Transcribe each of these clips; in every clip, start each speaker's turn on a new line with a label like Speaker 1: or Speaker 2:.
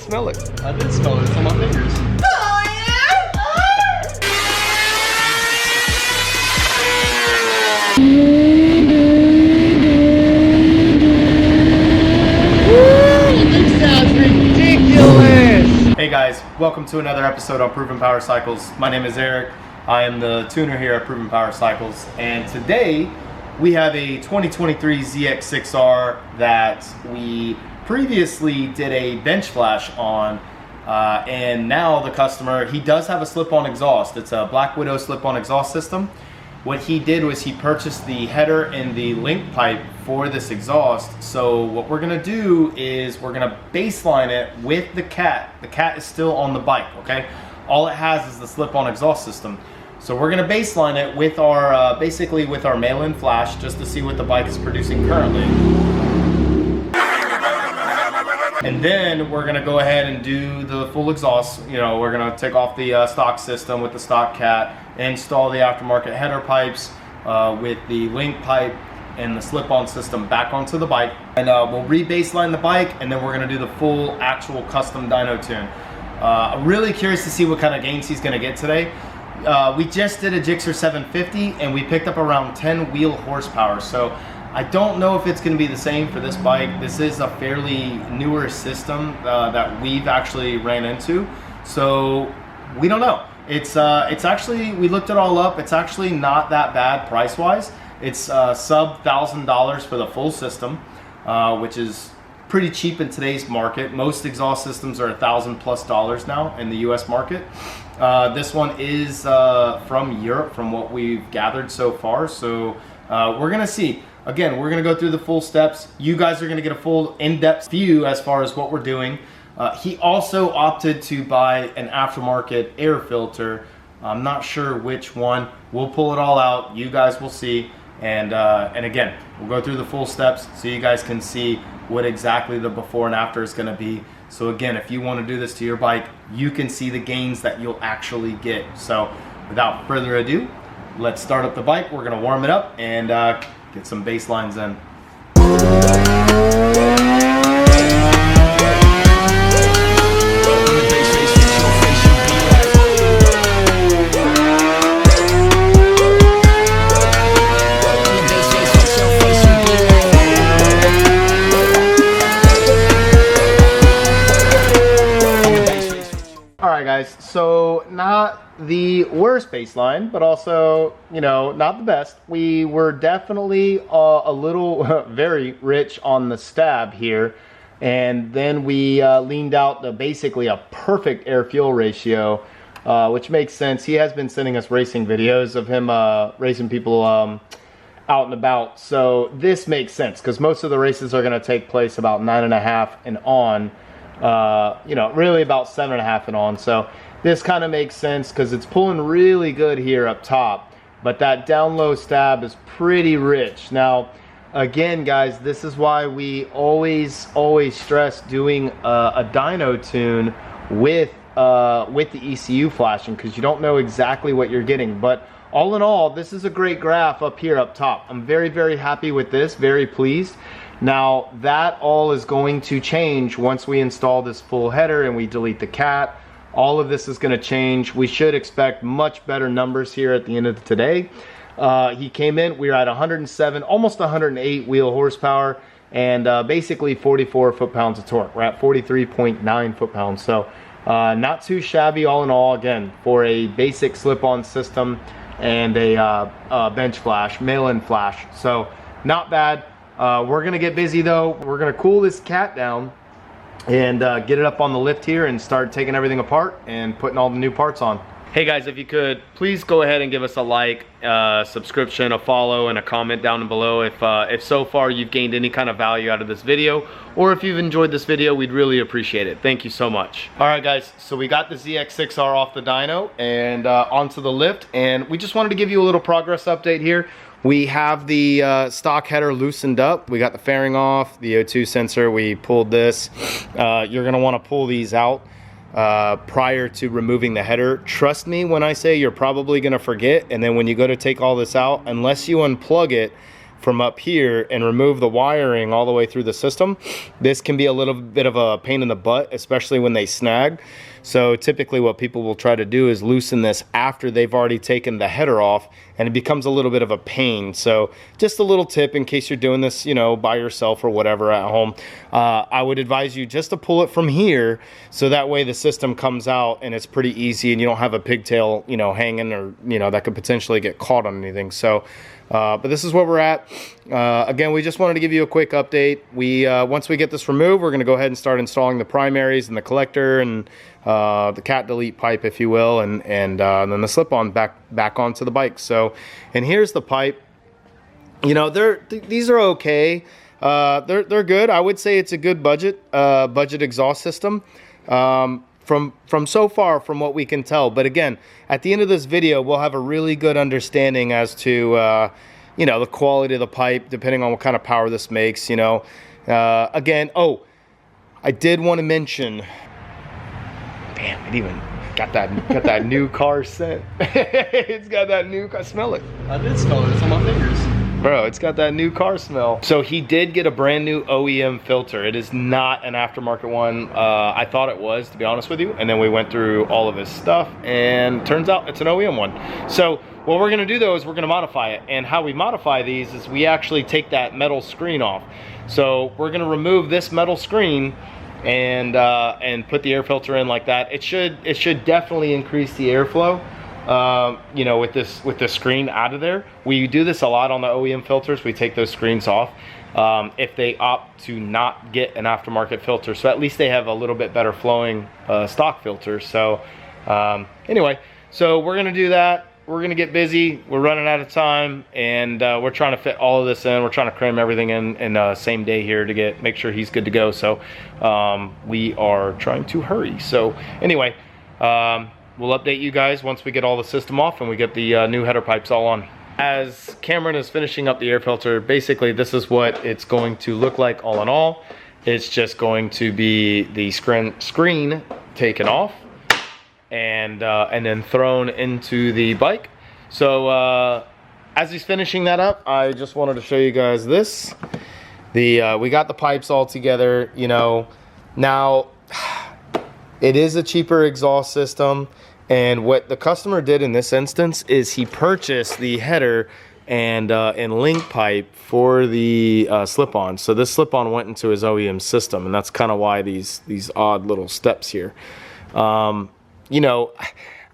Speaker 1: smell it.
Speaker 2: I did smell it. It's on my fingers.
Speaker 1: This sounds ridiculous!
Speaker 2: Hey guys, welcome to another episode on Proven Power Cycles. My name is Eric. I am the tuner here at Proven Power Cycles, and today we have a 2023 ZX-6R that we previously did a bench flash on, and now the customer, he does have a slip-on exhaust. It's a Black Widow slip-on exhaust system. What he did was he purchased the header and the link pipe for this exhaust. So what we're gonna do is we're gonna baseline it with the cat. The cat is still on the bike, okay? All it has is the slip-on exhaust system. So we're gonna baseline it with our, basically with our mail-in flash, just to see what the bike is producing currently. And then we're gonna go ahead and do the full exhaust. You know, we're gonna take off the stock system with the stock cat, install the aftermarket header pipes with the link pipe and the slip-on system back onto the bike. And we'll re-baseline the bike, and then we're gonna do the full actual custom dyno tune. I'm really curious to see what kind of gains he's gonna get today. We just did a Gixxer 750 and we picked up around 10 wheel horsepower. So I don't know if it's going to be the same for this bike. This is a fairly newer system that we've actually ran into. So we don't know. It's actually, we looked it all up. It's actually not that bad price wise. It's sub $1,000 for the full system, which is pretty cheap in today's market. Most exhaust systems are $1,000+ now in the US market. This one is from Europe, from what we've gathered so far. So we're gonna see. Again, we're gonna go through the full steps. You guys are gonna get a full in-depth view as far as what we're doing. He also opted to buy an aftermarket air filter. I'm not sure which one. We'll pull it all out. You guys will see. And again, we'll go through the full steps so you guys can see what exactly the before and after is gonna be. So again, if you wanna do this to your bike, you can see the gains that you'll actually get. So without further ado, let's start up the bike. We're gonna warm it up and get some baselines in. Alright guys, so not the worst baseline, but also, you know, not the best. We were definitely a little very rich on the stab here, and then we leaned out to basically a perfect air-fuel ratio, which makes sense. He has been sending us racing videos of him racing people out and about, so this makes sense because most of the races are going to take place about 9.5 and on. You know, really about 7.5 and on. So this kind of makes sense because it's pulling really good here up top, but that down low stab is pretty rich. Now, again, guys, this is why we always stress doing a dyno tune with the ECU flashing, because you don't know exactly what you're getting. But all in all, this is a great graph up here up top. I'm very happy with this, very pleased. Now that all is going to change once we install this full header and we delete the cat. All of this is going to change. We should expect much better numbers here at the end of today. He came in, we were at 107, almost 108 wheel horsepower, and basically 44 foot-pounds of torque. We're at 43.9 foot-pounds. So not too shabby all in all, again, for a basic slip-on system and a bench flash, mail-in flash. So not bad. We're gonna get busy though. We're gonna cool this cat down and get it up on the lift here and start taking everything apart and putting all the new parts on. Hey guys, if you could, please go ahead and give us a like, subscription, a follow, and a comment down below if so far you've gained any kind of value out of this video, or if you've enjoyed this video, we'd really appreciate it. Thank you so much. All right guys, so we got the ZX-6R off the dyno and onto the lift, and we just wanted to give you a little progress update here. We have the stock header loosened up. We got the fairing off, the O2 sensor, we pulled this. You're gonna wanna pull these out prior to removing the header. Trust me when I say you're probably gonna forget, and then when you go to take all this out, unless you unplug it, from up here and remove the wiring all the way through the system, this can be a little bit of a pain in the butt, especially when they snag. So typically what people will try to do is loosen this after they've already taken the header off, and it becomes a little bit of a pain. So just a little tip in case you're doing this, you know, by yourself or whatever at home. I would advise you just to pull it from here, so that way the system comes out and it's pretty easy and you don't have a pigtail, you know, hanging, or, you know, that could potentially get caught on anything. So but this is where we're at. Again, we just wanted to give you a quick update. Once we get this removed, we're going to go ahead and start installing the primaries and the collector and the cat delete pipe, if you will, and then the slip-on back onto the bike. So, and here's the pipe. You know, these are okay. They're good. I would say it's a good budget exhaust system. From so far, from what we can tell. But again, at the end of this video, we'll have a really good understanding as to, you know, the quality of the pipe, depending on what kind of power this makes, you know. Again, oh, I did want to mention, damn, it even got that new car scent. It's got that new car, smell it.
Speaker 3: I did smell it, it's on my fingers.
Speaker 2: Bro, it's got that new car smell. So he did get a brand new OEM filter. It is not an aftermarket one. I thought it was, to be honest with you. And then we went through all of his stuff, and turns out it's an OEM one. So what we're gonna do though is we're gonna modify it. And how we modify these is we actually take that metal screen off. So we're gonna remove this metal screen and put the air filter in like that. It should definitely increase the airflow. You know, with this screen out of there. We do this a lot on the OEM filters. We take those screens off if they opt to not get an aftermarket filter, so at least they have a little bit better flowing stock filter. So anyway, so we're gonna do that. We're gonna get busy. We're running out of time, and we're trying to fit all of this in. We're trying to cram everything in same day here to make sure he's good to go. So we are trying to hurry. So anyway, we'll update you guys once we get all the system off and we get the new header pipes all on. As Cameron is finishing up the air filter, basically this is what it's going to look like all in all. It's just going to be the screen taken off and then thrown into the bike. So as he's finishing that up, I just wanted to show you guys this. We got the pipes all together, you know. Now, it is a cheaper exhaust system, and what the customer did in this instance is he purchased the header and link pipe for the slip-on. So this slip-on went into his OEM system, and that's kind of why these odd little steps here. You know,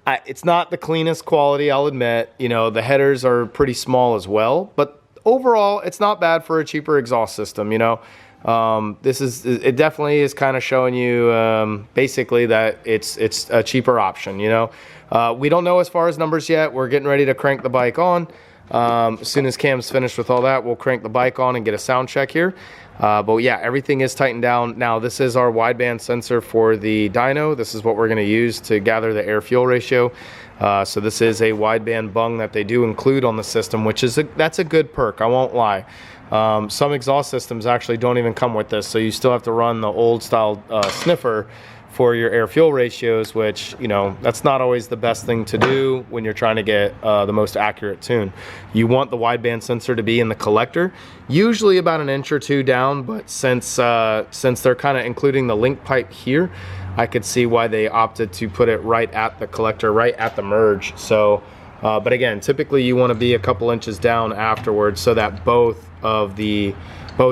Speaker 2: it's not the cleanest quality, I'll admit. You know, the headers are pretty small as well, but overall, it's not bad for a cheaper exhaust system, you know. It definitely is kind of showing you basically that it's a cheaper option, you know. We don't know as far as numbers yet. We're getting ready to crank the bike on. As soon as Cam's finished with all that, we'll crank the bike on and get a sound check here. But yeah, everything is tightened down. Now, this is our wideband sensor for the dyno. This is what we're going to use to gather the air-fuel ratio. So this is a wideband bung that they do include on the system, which is that's a good perk, I won't lie. Some exhaust systems actually don't even come with this, so you still have to run the old style sniffer for your air fuel ratios, which, you know, that's not always the best thing to do when you're trying to get the most accurate tune. You want the wideband sensor to be in the collector, usually about an inch or two down, but since they're kind of including the link pipe here, I could see why they opted to put it right at the collector, right at the merge. So but again, typically you want to be a couple inches down afterwards so that both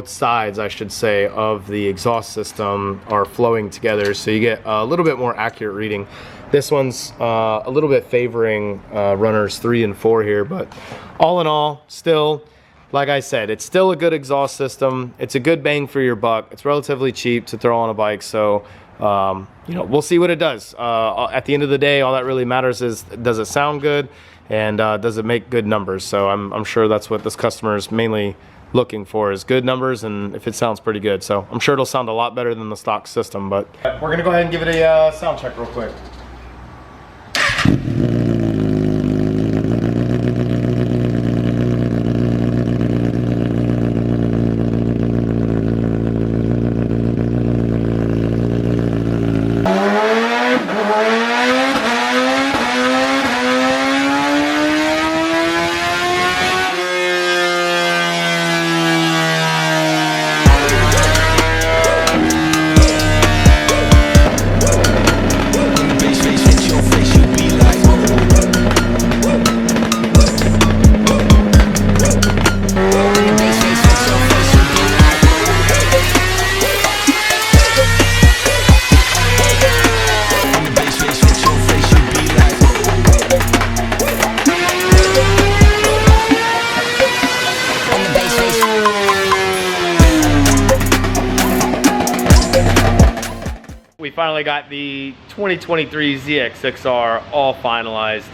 Speaker 2: sides, I should say, of the exhaust system are flowing together, so you get a little bit more accurate reading. This one's a little bit favoring runners 3 and 4 here, but all in all, still, like I said, it's still a good exhaust system. It's a good bang for your buck. It's relatively cheap to throw on a bike, so you know, we'll see what it does. At the end of the day, all that really matters is, does it sound good, and does it make good numbers? So I'm sure that's what this customer is mainly looking for, is good numbers, and if it sounds pretty good. So I'm sure it'll sound a lot better than the stock system. But we're gonna go ahead and give it a sound check real quick.
Speaker 1: finally got the 2023 ZX-6R all finalized.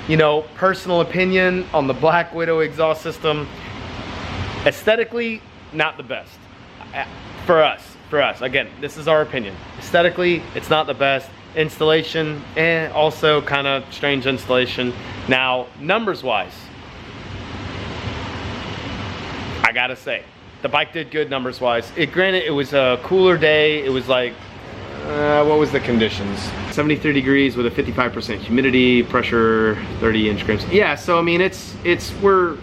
Speaker 1: You know, personal opinion on the Black Widow exhaust system, aesthetically, not the best. For us. Again, this is our opinion. Aesthetically, it's not the best. Installation, also kind of strange installation. Now, numbers-wise, I gotta say, the bike did good numbers-wise. Granted, it was a cooler day. It was like, what was the conditions? 73 degrees with a 55% humidity, pressure 30 inch grams. Yeah, so I mean, we're,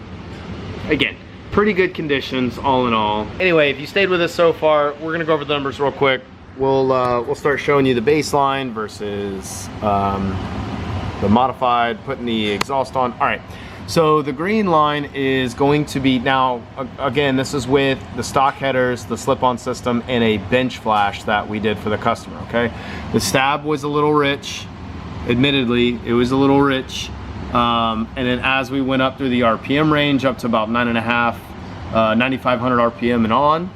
Speaker 1: again, pretty good conditions all in all. Anyway, if you stayed with us so far, we're gonna go over the numbers real quick. We'll start showing you the baseline versus the modified, putting the exhaust on. All right, so the green line is going to be, now again, this is with the stock headers, the slip-on system, and a bench flash that we did for the customer, okay? The stab was a little rich, admittedly, it was a little rich. And then as we went up through the RPM range, up to about 9,500 RPM and on,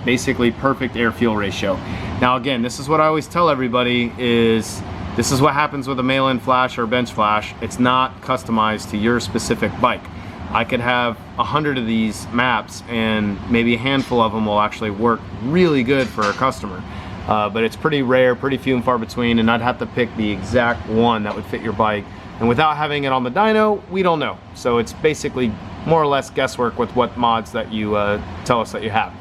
Speaker 1: basically perfect air-fuel ratio. Now again, this is what I always tell everybody is, this is what happens with a mail-in flash or bench flash. It's not customized to your specific bike. I could have 100 of these maps and maybe a handful of them will actually work really good for a customer. But it's pretty rare, pretty few and far between, and I'd have to pick the exact one that would fit your bike. And without having it on the dyno, we don't know. So it's basically more or less guesswork with what mods that you tell us that you have.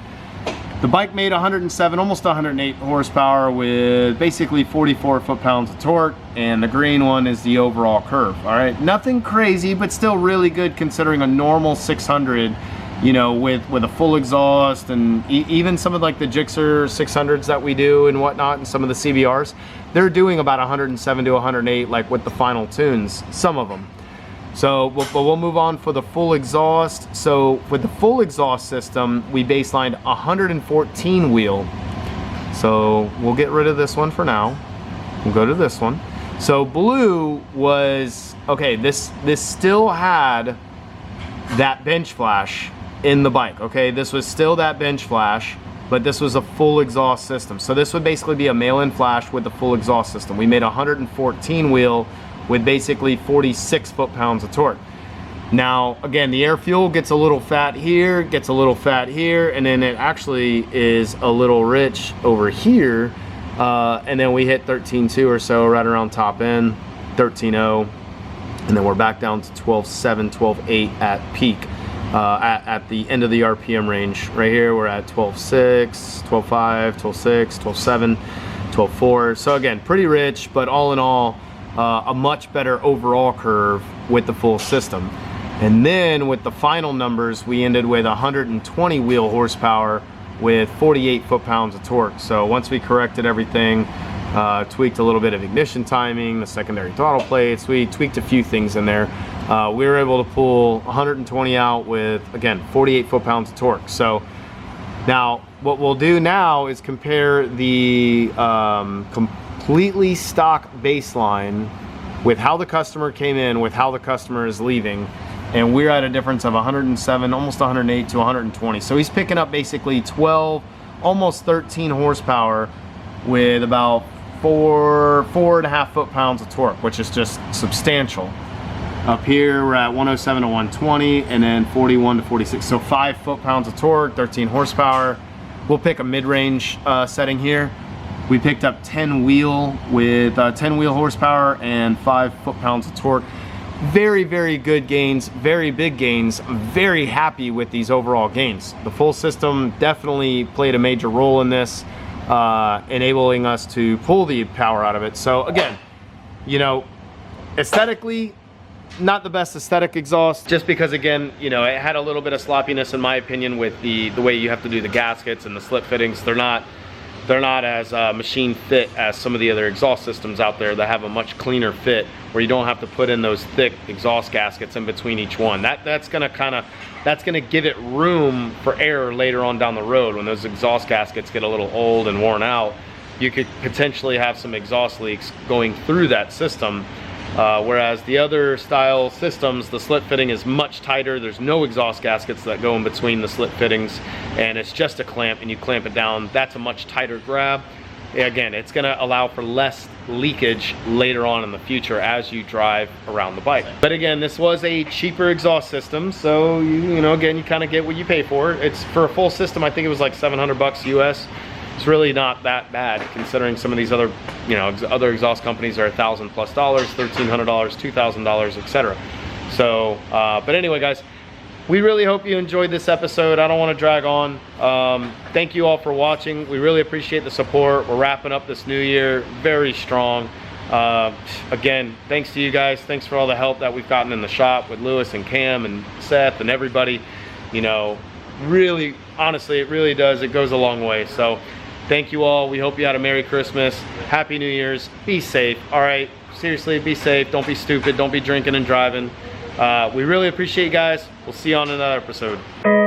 Speaker 1: The bike made 107, almost 108 horsepower with basically 44 foot-pounds of torque, and the green one is the overall curve, all right? Nothing crazy, but still really good considering a normal 600, you know, with a full exhaust, and even some of like the Gixxer 600s that we do and whatnot, and some of the CBRs, they're doing about 107 to 108, like with the final tunes, some of them. So, but we'll move on for the full exhaust. So with the full exhaust system, we baselined 114 wheel. So we'll get rid of this one for now. We'll go to this one. So blue was, okay, this still had that bench flash in the bike, okay? This was still that bench flash, but this was a full exhaust system. So this would basically be a mail-in flash with the full exhaust system. We made 114 wheel with basically 46 foot-pounds of torque. Now, again, the air fuel gets a little fat here, gets a little fat here, and then it actually is a little rich over here. And then we hit 13.2 or so right around top end, 13.0, and then we're back down to 12.7, 12.8 at peak. At the end of the RPM range. Right here, we're at 12.6, 12.5, 12.6, 12.7, 12.4. So again, pretty rich, but all in all, a much better overall curve with the full system. And then with the final numbers, we ended with 120 wheel horsepower with 48 foot-pounds of torque. So once we corrected everything, tweaked a little bit of ignition timing, the secondary throttle plates, we tweaked a few things in there. We were able to pull 120 out with, again, 48 foot-pounds of torque. So now what we'll do now is compare the completely stock baseline with how the customer came in, with how the customer is leaving, and we're at a difference of 107, almost 108 to 120. So he's picking up basically 12, almost 13 horsepower with about 4.5 foot-pounds of torque, which is just substantial. Up here, we're at 107 to 120, and then 41 to 46. So 5 foot-pounds of torque, 13 horsepower. We'll pick a mid-range setting here. We picked up 10 wheel with 10 wheel horsepower and 5 foot-pounds of torque. Very, very good gains, very big gains. I'm very happy with these overall gains. The full system definitely played a major role in this, enabling us to pull the power out of it. So again, you know, aesthetically, not the best aesthetic exhaust, just because, again, you know, it had a little bit of sloppiness in my opinion with the way you have to do the gaskets and the slip fittings. They're not as machine fit as some of the other exhaust systems out there that have a much cleaner fit, where you don't have to put in those thick exhaust gaskets in between each one. That's gonna give it room for error later on down the road. When those exhaust gaskets get a little old and worn out, you could potentially have some exhaust leaks going through that system. Whereas the other style systems, the slip fitting is much tighter. There's no exhaust gaskets that go in between the slip fittings, and it's just a clamp, and you clamp it down. That's a much tighter grab. again, it's gonna allow for less leakage later on in the future as you drive around the bike. But again, this was a cheaper exhaust system, so you know, again, you kind of get what you pay for. It's for a full system, I think it was like 700 bucks US. It's really not that bad considering some of these other, you know, other exhaust companies are $1,000+ $1,300, $2,000, etc. So, but anyway, guys, we really hope you enjoyed this episode. I don't want to drag on. Thank you all for watching. We really appreciate the support. We're wrapping up this new year very strong. Again, thanks to you guys. Thanks for all the help that we've gotten in the shop with Lewis and Cam and Seth and everybody. You know, really, honestly, it really does. It goes a long way. So thank you all. We hope you had a Merry Christmas. Happy New Year's. Be safe. All right. Seriously, be safe. Don't be stupid. Don't be drinking and driving. We really appreciate you guys. We'll see you on another episode.